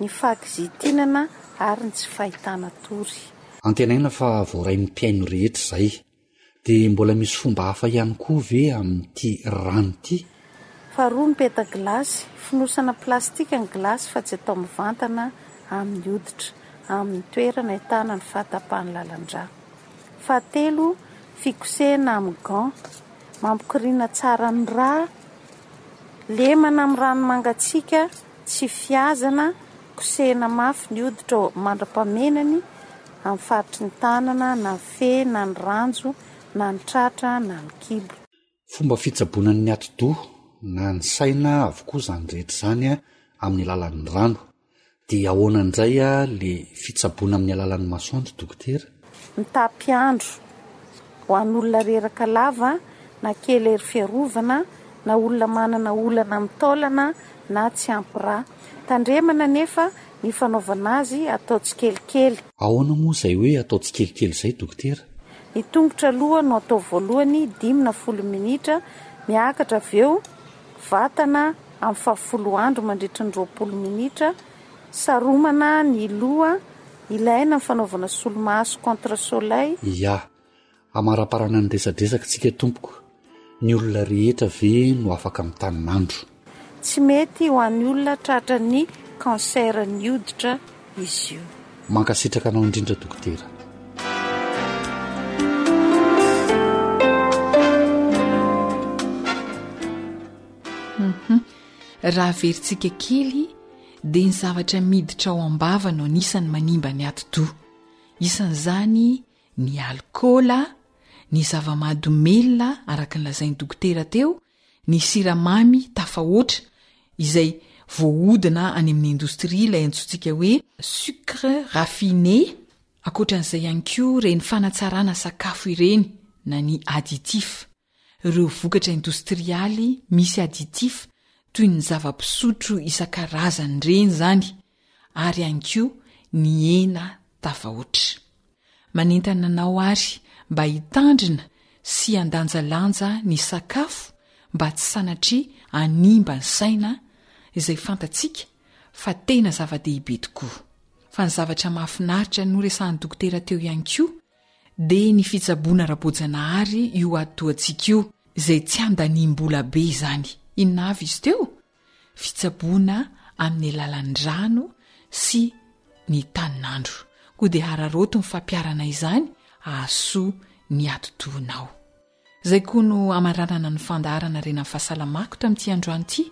ny fakizitinana ary ny tsy fahitana tory. Antenaina fa voarain'ny mpiaino rehetra izay, dia mbola misy fomba hafa ihany koa ve amin'ity rano ity? Faharoa, ny peta glasy, fonosana plastika ny glasy fa tsy atao mivantana amin'ny hoditra, amin'ny toerana ahitana ny fahatapahany lalan-drà. Fahatelo, fikosehana amin'ny gant, mampikoriana tsara ny rà, lemana amin'ny rano mangatsiaka, tsy fiazana, kosehana mafy ny hoditra mandra-pamenany amin'ny faritry ny tanana, na ny fe, na ny ranjo, na ny tratra, na ny kibo. Fomba fitsaboanan'ny ati-doha na ny saina avokoa zany rehetra zany amin'ny alalan'ny rano. Dia ahoana indray le fitsaboana amin'ny alalan'ny masoandro, dokotera? Mitapy andro ho an'olona reraka lava, na kely ery fiarovana, na olona manana olana mitolana, na tsy ampy rà. Tandremana nefa ny fanaovana azy atao tsikelikely. Ahoana moa izay hoe atao tsikelikely izay, dokotera? Ny tongotra aloha no atao voalohany 10 minitra, miakatra avy eo vatana amin'ny 10 andro mandritra ny 20 minitra, saromana ny loha, ilaina ny fanaovana solomaso contre soleil. Ya, amaraparana ny resadresaka tsika tompoko. Ny olona rehetra ve no afaka mitanin'andro? Tsy mety ho an'ny olona tratra ny kanser ny hoditra izy io. Mankasitraka anao indrindra, dokotera. Raha verintsika kely dia ny zavatra miditra ao am-bava no anisany manimba ny ati-doha. Isan'izany ny alkôla, ny zava-mahadomelina araka ny lazain'ny dokotera teo, ny siramamy tafahoatra izay voahodina any amin'ny indostria ilay antsointsika hoe sucre raffiné, ankoatran'izay ihany koa ireny fanatsarana sakafo ireny na ny additif. Ireo vokatra industrialy misy additif toy ny zava-pisotro isan-karazany ireny zany, ary ihany koa ny hena tafahoatra. Manentana anao ary mba hitandrina sy andanjalanja ny sakafo mba tsy sanatria animba ny saina, izay fantatsika fa tena zava-dehibe tokoa. Fa ny zavatra mahafinaritra no resahan'ny dokotera teo ihany koa dia ny fitsaboana ara-boajanahary io ati-dohantsika io, izay tsy andanimbola be izany. Inona avy izy teo? Fitsaboana amin'ny alalan'ny rano sy ny tanin'andro. Koa dia hararoto ny fampiarana izany ahasoa ny ati-dohanao. Izay koa no amaranana ny fandaharana rena amin'ny fahasalamako tamin'ity androany ity.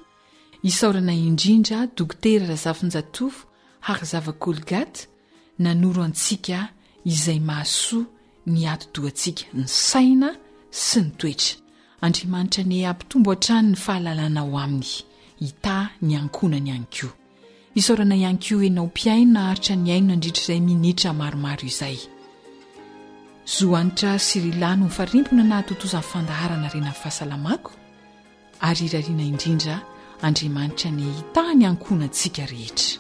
Isaorana indrindra dokotera Razafinjatovo Harizava Kolgate nanoro antsika izay mahasoa ny ati-dohantsika, ny saina sy ny toetra. Andriamanitra ny ampitombo hatrany ny fahalalana ao aminy, hita ny ankonany ihany koa. Isaorana ihany koa enao mpiaino na haritra ny aino nandritra izay minitra maromaro izay. Zoanitra Sirilano mifarimpona na hatotozan'ny fandaharana rena amin'ny fahasalamako, ary irariana indrindra Andriamanitra ny hita ny ankonantsika rehetra.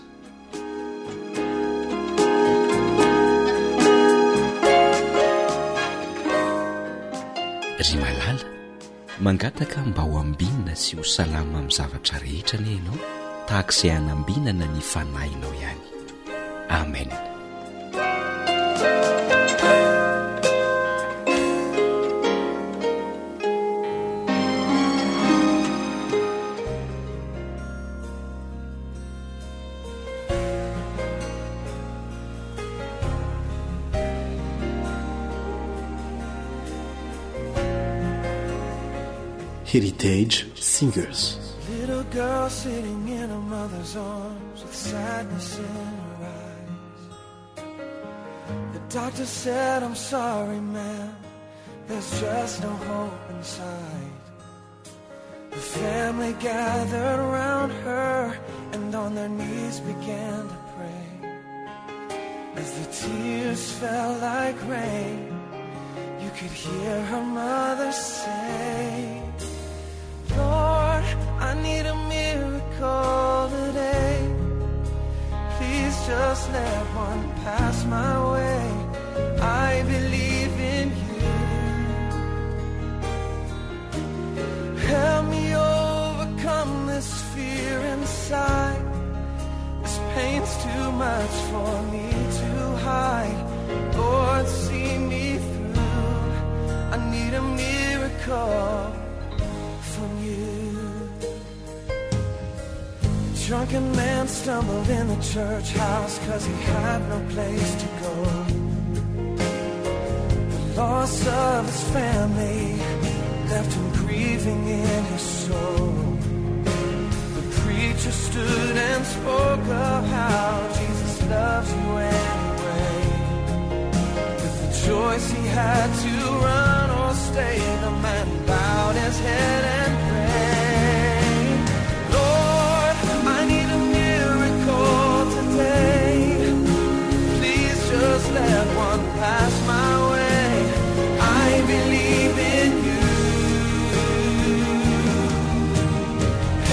Ry malala, mangataka mba ho ambinina sy ho salama amin'ny zavatra rehetra ne ianao, tahaka izay hanambinana ny fanahinao ihany. Amen. Heritage Singers. Little girl sitting in her mother's arms with sadness in her eyes. The doctor said, I'm sorry, ma'am, there's just no hope inside. The family gathered around her and on their knees began to pray. As the tears fell like rain, you could hear her mother say, Lord, I need a miracle today. Please just let one pass my way. I believe in you. Help me overcome this fear inside. This pain's too much for me to hide. Lord, see me through. I need a miracle from you. A drunken man stumbled in the church house 'cause he had no place to go. The loss of his family left him grieving in his soul. The preacher stood and spoke of how Jesus loves you anyway. With the choice he had to run or stay, the man bowed his head and prayed, Lord, I need a miracle today. Please just let one pass my way. I believe in you.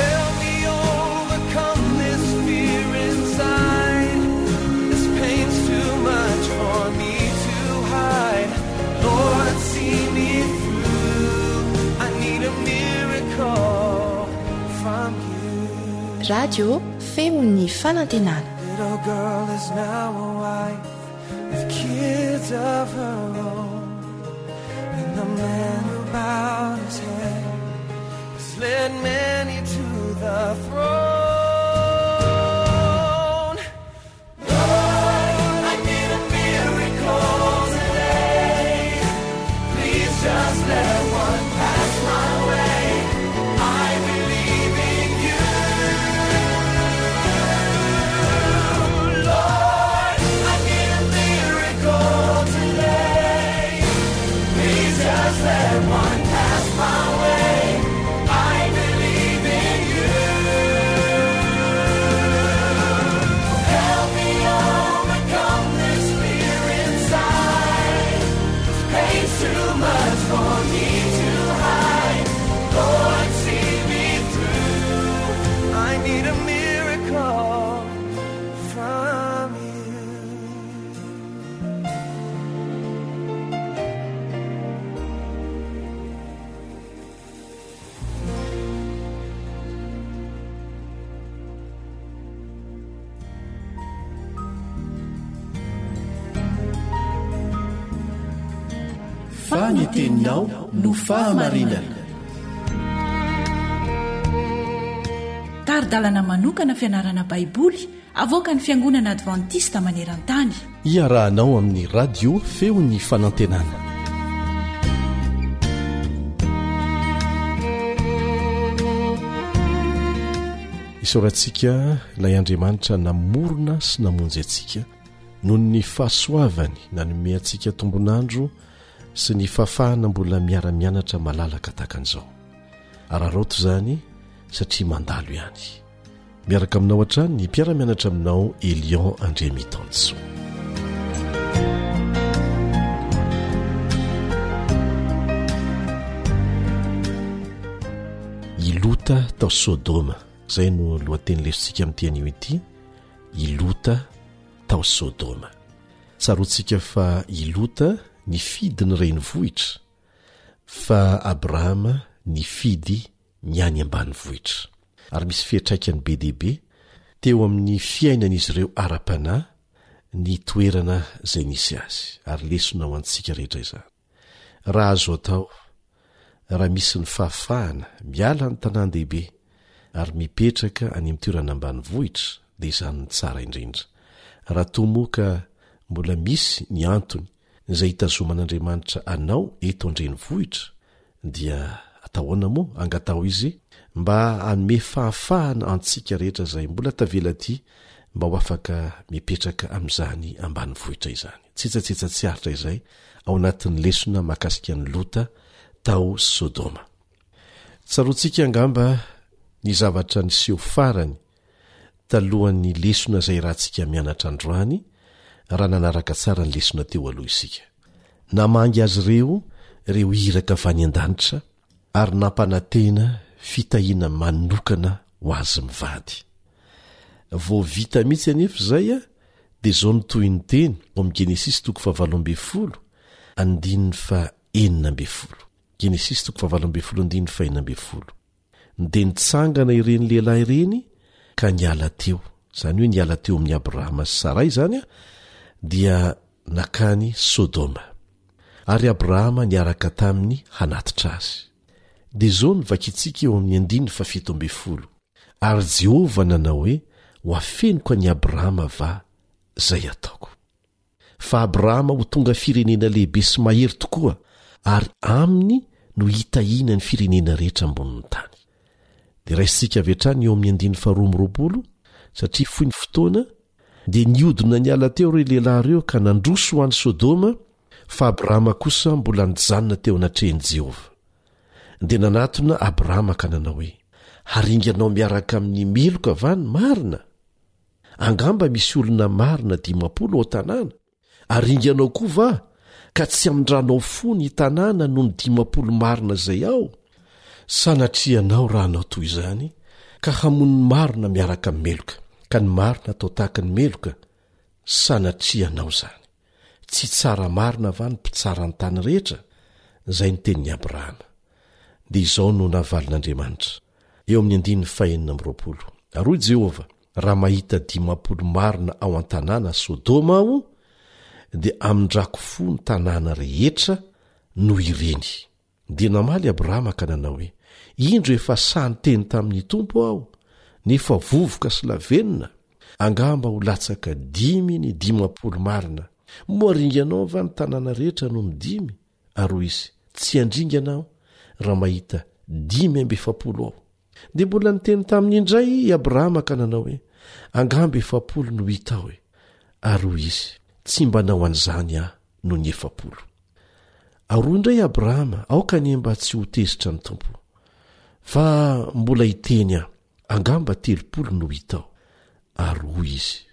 Help me overcome this fear inside. This pain's too much for me to hide. Lord, see me through. I need a miracle from you. Radio Femini Fanantenana. Little girl is now a wife with kids of her own, and the man who bowed his head has led many to the throne. Lord, I need a miracle today. Please just let one pass my way. I believe in you. Lord, I need a miracle today. Please just let one pass my way. I believe in you. Help me overcome this fear inside. This pain's too much for me to hide. Lord, see me through. I need a miracle from you. Faniteninao no fahamarinana. Taridalana manokana fianarana baiboly avoaka ny Fiangonana Adventista maneran-tany. Iarahanao amin'ny radio feon'ny fanantenana. Isaorantsika ilay Andriamanitra namorona sy namonjy antsika noho ny fahasoavany nanome antsika tombonandro sy ny fahafahana mbola miara-mianatra malalaka tahakan'izao. Araroto zany satria mandalo ihany. Miaraka aminao hatrany ny mpiara-mianatra aminao Elion Andremitanso. Ilota tao Sodoma, zay no lohateny lesontsika amin'ny teny ity. Ilota tao Sodoma. Tsaroantsika fa Ilota nifidy ny renivohitra, fa Abrahama nifidy ny any ambanivohitra. Ary misy fiantraikany be dehibe teo amin'ny fiainan'izy ireo ara-panahy ny toerana izay nisy azy, ary lesona ho antsika rehetra izany. Raha azo atao, raha misy ny fahafahana miala ny tanan-dehibe ary mipetraka any amin'ny toerana ambanivohitra, dia izany ny tsara indrindra. Raha toa moa ka mbola misy ny antony izay hitazoman'Andriamanitra anao eto an-drenivohitra, dia atahoana moa angatao izy mba hanome fahafahana antsika rehetra izay mbola tavela-ty, mba ho afaka mipetraka amin'izany ambanivohitra izany. Tsitsatsetsatsiaritra izay ao anatin'ny lesona mahakasika ny Lota tao Sodoma. Tsaroantsika angamba ny zavatra niseho farany talohan'ny lesona izay rahantsika mianatra androany, raha nanaraka tsara ny lesona teo aloha isika. Namangy azy ireo iraka avy any an-danitra, ary nampanantena fitahiana manokana ho azy mivady. Vao vita mihitsy anefa izay dia izao no toy ny teny ao amin'ny Genesis 17:20, andininy fa 9:20. Genesis 17:20. Dia nitsangana ireny lehilahy ireny ka niala teo, izany hoe niala teo amin'ny Abrahama sy Sarai izany dia nakany Sodoma. Ary Abrahama niaraka taminy hanatitra azy. Dia izao nivakitsika eo amin'ny 9:7. Ary Jehova nanao hoe ho afeniko an'i Abrahama va zay ataoko. fa abrahama ho tonga firenena lehibe sy mahery tokoa ary aminy no hitahina ny firenena rehetra ambonin'ny tany. Dia raisitsika avetrany eo amin'ny 2 satria foy ny fotoana dia niodina ny ala teo ireo lehilahy ireo ka nandroso ho an'ny Sodoma, fa abrahama kosa mbola nijanona teo anatrehany Jehova. Dia nanatona abrahama ka nanao hoe, haringanao miaraka amin'ny meloka va ny marina? Angamba misy olona marina 50 ao tanàna. Haringanao koa va ka tsy amindranao fo ny tanàna noho ny 50 marina izay ao? Sanatrianao raha anao toy izany ka hamono ny marina miaraka amin'ny meloka, ka ny marina atao tahaka ny meloka. Sanatrianao izany. Tsy tsara marina va ny mpitsara ny tany rehetra? Izay ny tenin'ny Abrahama. Dia izao no navalin'Andriamanitra. Eo amin'ny 9:20. Ary Jehova, raha mahita 50 marina ao an-tanàna Sodoma aho, dia amindrako fo ny tanàna rehetra no ireny. Dia namaly Abrahama ka nanao hoe, indro efa sahany teny tamin'ny tompo aho, nefa vovoka sy lavenina. Angamba ho latsaka 5 ny 50 marina. Moaringanao va ny tanàna rehetra no ny 5? Ary izy, tsy andringanao raha mahita 5 aho. Dia mbola niteny tamin'ny indray i Abrahama ka nanao hoe, angamba 70 no hita aho e. Ary izy, tsy mba nao an'izany aho no ny 70. Ary indray Abrahama, aoka ny mba tsy ho tezitra ny tompo, fa mbola hiteny aho, angamba 30 no hita aho. Ary izy,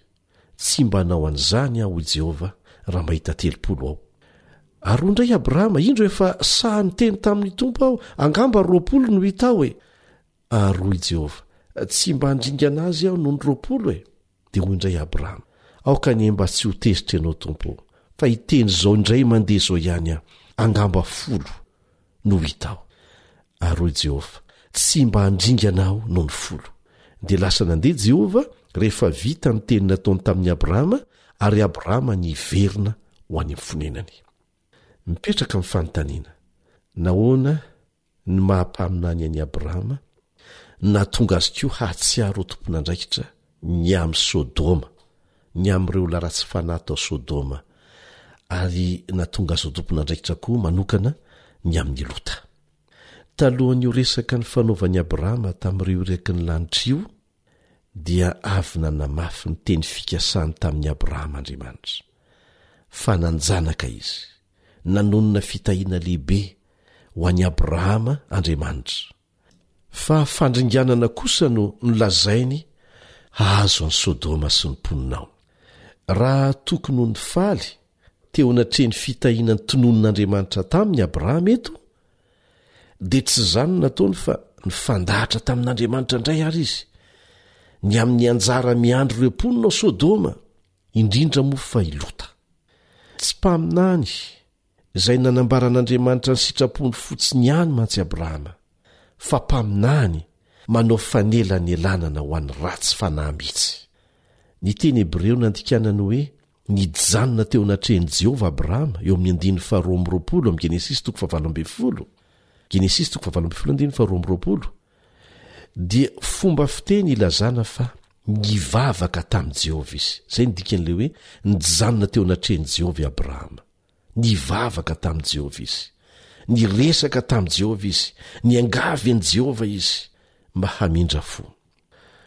tsy mba nao an'izany aho Jehova raha mahita 30 aho. Ary indray Abrahama, indro efa sahany teny tamin'ny tompo aho, angamba 20 no hita aho e. Ary Jehova, tsy mba handringana azy aho noho ny 20 e. Dia hoy indray Abrahama, aoka ny mba tsy ho tezitra ianao tompo, fa hiteny zao indray mandeha zao ihany aho, angamba 10 no hita aho. Ary Jehova, tsy mba handringana aho noho ny 10. Dia lasa nandeha Jehova rehefa vita ny teny nataony tamin'ny Abrahama, ary Abrahama niverina ho any amin'ny fonenany. Mipetraka amin'ny fanontaniana, nahoana ny mahampaminany an'i Abrahama natonga azy koa hahatsiaro ho tompon'andraikitra ny amin'ny Sodoma, ny amin'ireo olona ratsy fanahy tao Sodoma, ary natonga azy ho tompon'andraikitra koa manokana ny amin'ny Lota. Talohan'io resaka ny fanaovan'i Abrahama tamin'ireo reky ny lanitra io, dia avy nanamafy ny teny fikasany tamin'ny Abrahama Andriamanitra. Fa nanjanaka izy, nanonona fitahiana lehibe ho an'i Abrahama Andriamanitra. Fa fandringanana kosa no nolazainy hahazo any Sodoma sy ny mponinao. Raha tokony ho ny faly teo anatrehany fitahiana ny tononon'Andriamanitra tamin'ny Abrahama eto, dia tsy zany nataony fa nifandahatra tamin'Andriamanitra indray ary izy, ny amin'ny anjara miandro ireo mponina ao Sodoma, indrindra moa fa Lota. Tsy mpaminany izay nanambaran'Andriamanitra ny sitrapony fotsiny ihany mantsy Abrahama, fa mpaminany manao fanelany elanana ho an'ny ratsy fanahy mihitsy. Ny teny Hebreo nandikanany hoe nijanona teo anatrehany Jehova Abrahama eo amin'ny 2:20 amin'ny Genesis 7:20. Genesis 7:20 dia fomba fiteny ilazana fa nivavaka tamin'i Jehova izy. Zay ny dikan'ilay hoe nijanona teo anatrehany Jehova Abrahama. Nivavaka tamin'i Jehova izy, niresaka tamin'i Jehova izy, niangavy an'i Jehova izy mba hamindra fo.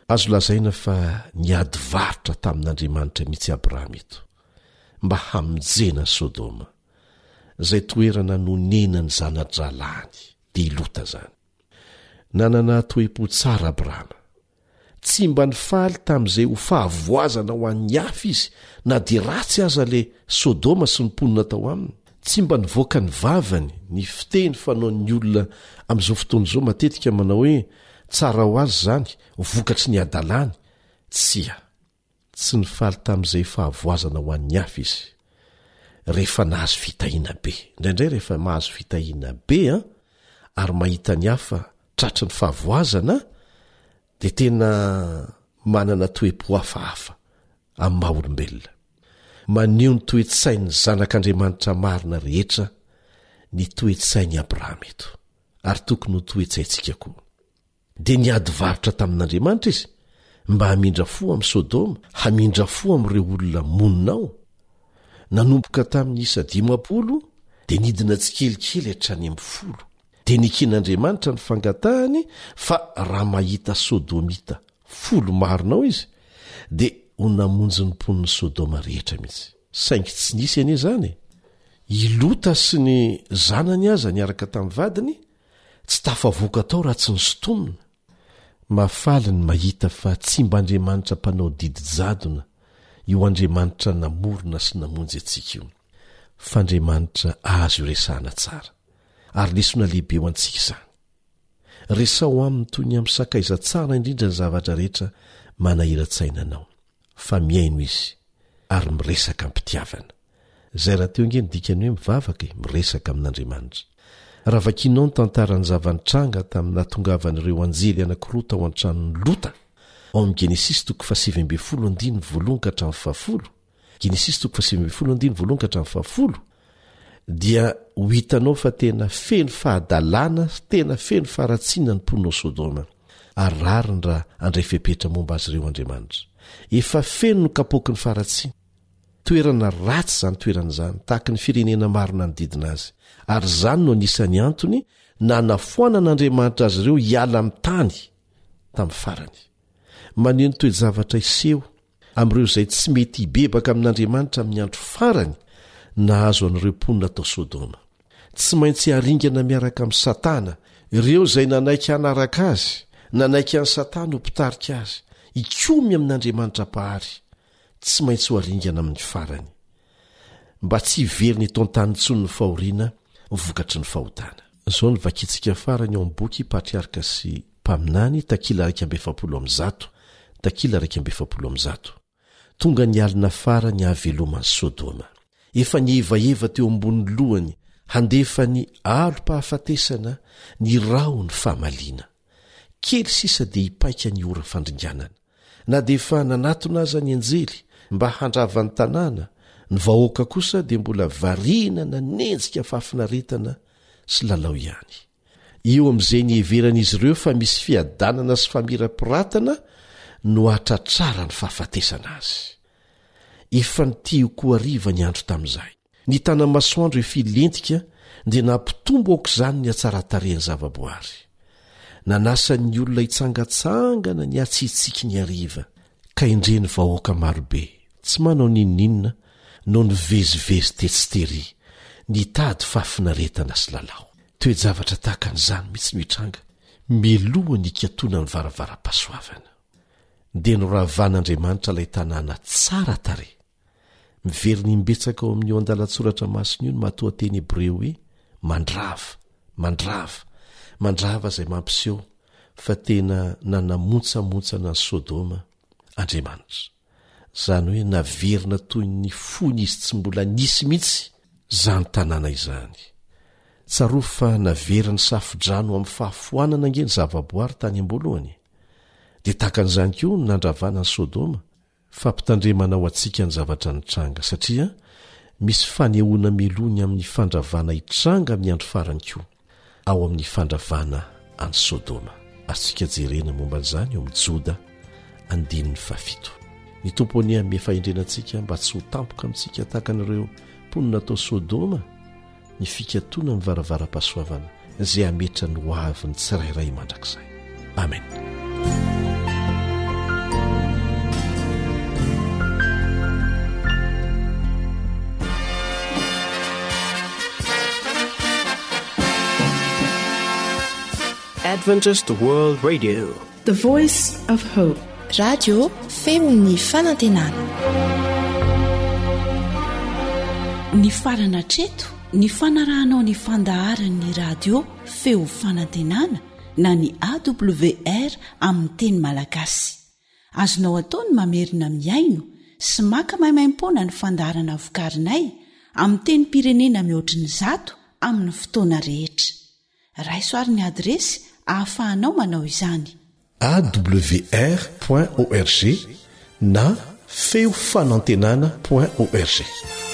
Azo lazaina fa niady varotra tamin'Andriamanitra mihitsy Abrahama eto, mba hamonjena Sodoma, zay toerana nonenany zana-dralany, dia Lota zany. Nanana toe-po tsara Abrahama, tsy mba nifaly tamin'izay ho fahavoazana ho an'ny hafa izy, na dia ratsy aza le Sodoma sy ny mponina tao aminy. Tsy mba nivoaka ny vavany, ny fiteny fanaon'ny olona amin'izao fotoana izao matetika manao hoe tsara ho azy zany, vokatry ny adalany. Tsy nifaly tamin'izay fahavoazana ho an'ny hafa izy. Rehefa nahazo fitahiana be, indraindray rehefa mahazo fitahiana be ary mahita ny hafa tratra ny fahavoazana, dia tena manana toe-po hafahafa amin'ny maha-olombelona. Maneho ny toe-tsain'ny zanak'Andriamanitra marina rehetra ny toe-tsain'ny Abrahama eto, ary tokony ho toe-tsaintsika koa. Dia niady varotra tamin'Andriamanitra izy mba hamindra fo amin'ny Sodoma, hamindra fo amin'ireo olona moninao. nanomboka tamin'ny isa 10 dia nidina tsikelikely hatrany amin'ny 10 dia nikin'andriamanitra ny fangatahany fa raha mahita sôdômita 10 maronao izy dia ho namonjy ny mponiny sôdôma rehetra mihitsy saingy tsy nisy anie zany ilota sy ny zanany aza niaraka tamin'ny vadiny tsy tafavoaka tao raha tsy ny sotonina mafaly ny mahita fa tsy mba andriamanitra mpanao didy jadona io andriamanitra namorona sy namonjy atsika io fa andriamanitra azo io resahana tsara ary lesona lehibe ho antsika izany resao aminy toy ny amin'nsakaiza tsara indrindra ny zavatra rehetra manahira-tsainanao fa miaino izy ary miresaka ampitiavana zay raha teo ingeny dikany hoe mivavaka miresaka amin'andriamanitra raha vakinao ny tantarany zavanitranga tamin'ny natongavan'ireo anjely anankiroa tao an-tranony lota ao amin'ny genesis 7:10 dia ho hitanao fa tena feno fahadalàna tena feno faharatsiana ny mponao sôdôma ary rariny raha andray fepetra momba azy ireo andriamanitra efa feno no kapoky ny faharatsiana toerana ratsy zany toeran'izany tahaka ny firenena marina ny didina azy ary zany no anisany antony nanafoanan'andriamanitra azy ireo hiala amin'ny tany tamin'ny farany maneho ny toe-javatra iseho amin'ireo izay tsy mety hibebaka amin'andriamanitra amin'ny andro farany nahazo an'ireo mponina tao sôdôma tsy maintsy haringana miaraka amin'ny satana ireo izay nanaiky hanaraka azy nanaiky an'ny satana ho mpitarika azy ikomy amin'andriamanitra pahary tsy maintsy ho haringana amin'ny farany mba tsy hiveriny eto an-tanytsony ny fahoriana vokatry ny fahotana zao ny vakitsika farany ao amin'ny boky patriarika sy mpaminany takila 1:70 tonga ny alina fara ny hahaveloman'ny sôdôma efa nievaeva teo ambony lohany handefa ny alo-pahafatesana ny rao ny fahamaliana kely sisa dia hipaika ny ora fandringanana na dia efa nanatona aza ny anjely mba handravany tanàna ny vahoaka kosa dia mbola variana na nenjika fahafinaretana sy lalao ihany eo amin'izay nieveran'izy ireo fa misy fiadanana sy famira-piratana no atratrara ny fahafatesana azy efa nytio koa ariva ny andro tamin'izay ny tana masoandro efilentika dia nampitombo aoka izany ny atsaratarehany zavaboary nanasany olona hitsangatsangana ny atsitsiky ny ariva ka indreny vahoaka marobe tsy manao ninoninona no nivezivezy tetstery nitady fahafinaretana sy lalao toe-javatra tahaka an'izany mihitsy mitranga meloha ny ikatona ny varavara-pasoavana dia noravan'andriamanitra ilay tanàna tsara tare miveriny imbetsaka ao amin'ny eo an-dalatsoratra masiny io ny mahatoateny hebreo hoe mandrava izay mampiseho fa tena nanamontsamontsana ny sôdôma andriamanitra izany hoe naverina toy ny fony izy tsy mbola nisy mihitsy zany tanàna izany tsaro fa naveriny safodrano amin'ny fahafoanana angeny zavaboary tany am-boalohany dia tahakan'izany koa ny nandravana ny sôdôma fampitandremana ao antsika ny zavatra nitranga satria misy fanehoana melony amin'ny fandravana hitranga amin'ny andro farany koa ao amin'ny fandravana any sôdôma atsika jerena momba an'izany eo amin'ny Joda 9:7 ny tompony amin'ny fahendrenantsika mba tsy ho tampoka amintsika tahaka an'ireo mponina tao sôdôma ny fikatona amin'ny varavara-pasoavana izay hametra ny hoavy ny tsirairay mandrakizay amen. Adventist World Radio, the voice of hope. Radio Femon'ny Fanantenana. Ny farana treto ny fanarahanao ny fandaharan'ny radio Feo Fanantenana na ny AWR amin'ny teny malagasy. Azonao atao ny mamerina miaino sy maka maimaim-poana ny fandaharana vokarinay amin'ny teny pirenena mihoatriny 100 amin'ny fotoana rehetra. Raisoaryn'ny adresy ahafahanao manao izany. awr.org na feofanantenana.org.